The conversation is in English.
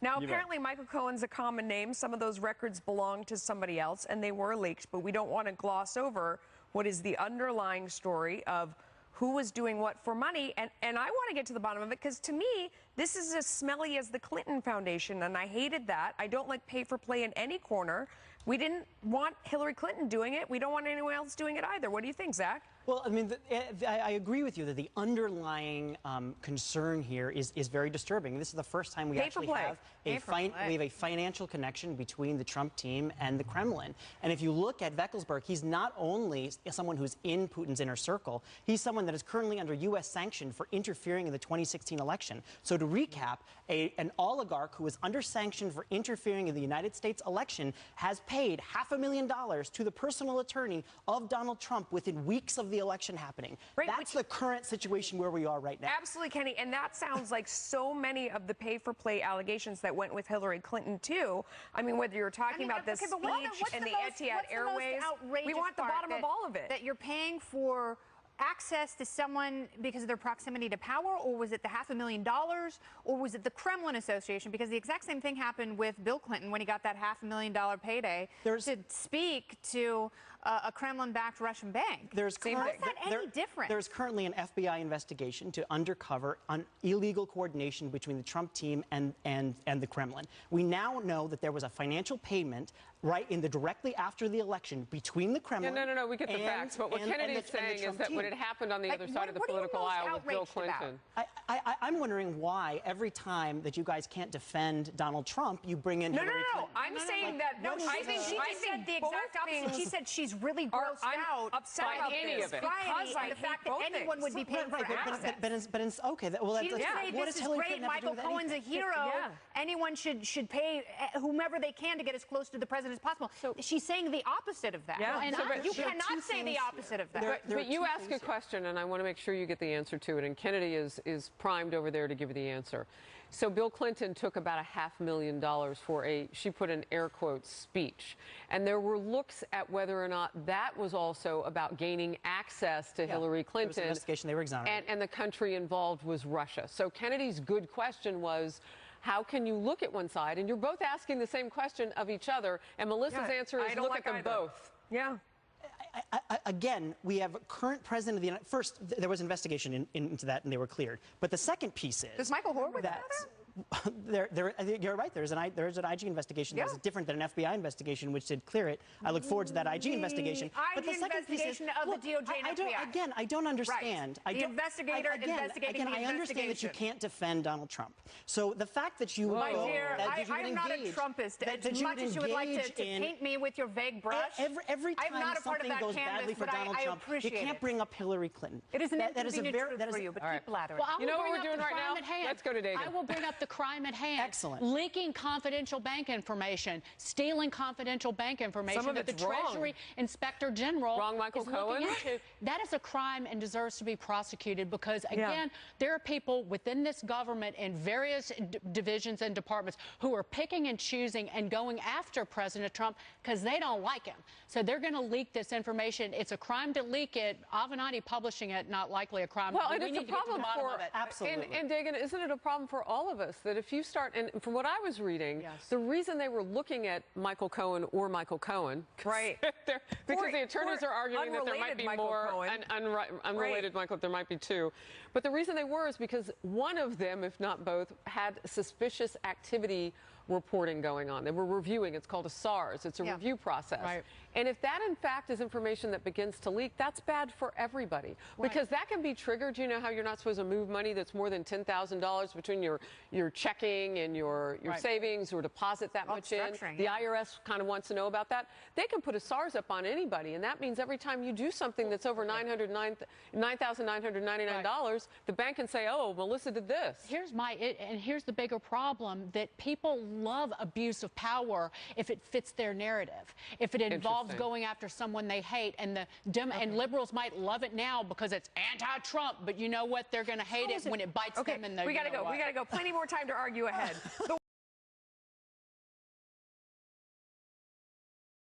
Now, apparently, Michael Cohen's a common name. Some of those records belong to somebody else, and they were leaked. But we don't want to gloss over what is the underlying story of who was doing what for money. And I want to get to the bottom of it, because to me, this is as smelly as the Clinton Foundation, and I hated that. I don't like pay for play in any corner. We didn't want Hillary Clinton doing it. We don't want anyone else doing it either. What do you think, Zach? Well, I mean, I agree with you that the underlying concern here is very disturbing. This is the first time we actually have a financial connection between the Trump team and the Kremlin. And if you look at Veckelsberg, he's not only someone who's in Putin's inner circle, he's someone that is currently under U.S. sanction for interfering in the 2016 election. So to recap, an oligarch who is under sanction for interfering in the United States election has paid $500,000 to the personal attorney of Donald Trump within weeks of the election happening. Right, that's the current situation where we are right now. Absolutely, Kenny. And that sounds like so many of the pay-for-play allegations that went with Hillary Clinton, too. I mean, whether you're talking about the speech and the Etihad Airways, we want the bottom of all of it. That you're paying for access to someone because of their proximity to power, or was it the $500,000, or was it the Kremlin Association? Because the exact same thing happened with Bill Clinton when he got that $500,000 payday to speak to a Kremlin-backed Russian bank. How is that any different? There's currently an FBI investigation to uncover illegal coordination between the Trump team and the Kremlin. We now know that there was a financial payment directly after the election between the Kremlin. No, we get the facts. But what Kennedy's saying is that when it happened on the other side of the political aisle with Bill Clinton. I'm wondering why every time that you guys can't defend Donald Trump, you bring in Hillary Clinton. I'm saying that. No, I think she said the exact opposite. She said she's really grossed out upset by any of it because the fact that anyone would be paying for access. But it's okay. Well, she didn't say this is great. Michael Cohen's a hero. Anyone should pay whomever they can to get as close to the president as possible. So she's saying the opposite of that. And you cannot say the opposite of that. But you ask a question, and I want to make sure you get the answer to it. And Kennedy is primed over there to give you the answer. So Bill Clinton took about $500,000 for she put in air quotes, speech. And there were looks at whether or not that was also about gaining access to Hillary Clinton. There was an investigation. They were exonerated. And the country involved was Russia. So Kennedy's good question was, how can you look at one side? And you're both asking the same question of each other. And Melissa's answer is look at them both. Yeah. Again, we have a current president of the United States. First, there was investigation into that, and they were cleared. But the second piece is... Does Michael Horowitz know that? You're right. There's an IG investigation that was different than an FBI investigation, which did clear it. I look forward to that IG investigation. But the second piece is, of the DOJ and FBI. Again, I don't understand. Right. The investigator investigating the investigation. I understand that you can't defend Donald Trump. So the fact that you... My dear, I'm not a Trumpist. As much as you would like to paint me with your vague brush, every time something goes badly for Donald Trump, you can't bring up Hillary Clinton. It is an inconvenient truth for you, but keep blathering. Well, you know what we're doing right now? Let's go to Dagan. I will bring up the crime at hand. Excellent. Leaking confidential bank information, stealing confidential bank information that the Treasury Inspector General Michael is looking into. That is a crime and deserves to be prosecuted because, again, there are people within this government in various divisions and departments who are picking and choosing and going after President Trump because they don't like him. So they're going to leak this information. It's a crime to leak it. Avenatti publishing it, not likely a crime. Well, and it's a problem for... Absolutely. And Dagan, isn't it a problem for all of us that if you start... And from what I was reading, the reason they were looking at Michael Cohen or Michael Cohen, because the attorneys are arguing that there might be more unrelated Michael, there might be two. But the reason they were is because one of them, if not both, had suspicious activity reporting going on. They were reviewing. It's called a SARS. It's a review process. Right. And if that, in fact, is information that begins to leak, that's bad for everybody. Because that can be triggered. You know how you're not supposed to move money that's more than $10,000 between your checking and your savings or deposit that much in. The IRS kind of wants to know about that. They can put a SARS up on anybody. And that means every time you do something that's over $9,999, the bank can say, oh, Melissa did this. Here's the bigger problem, that people love abuse of power if it fits their narrative. If it involves going after someone they hate, and and liberals might love it now because it's anti-Trump, but you know what? They're going to hate it when it bites them in the... We got to go. We got to go. Plenty more time to argue ahead.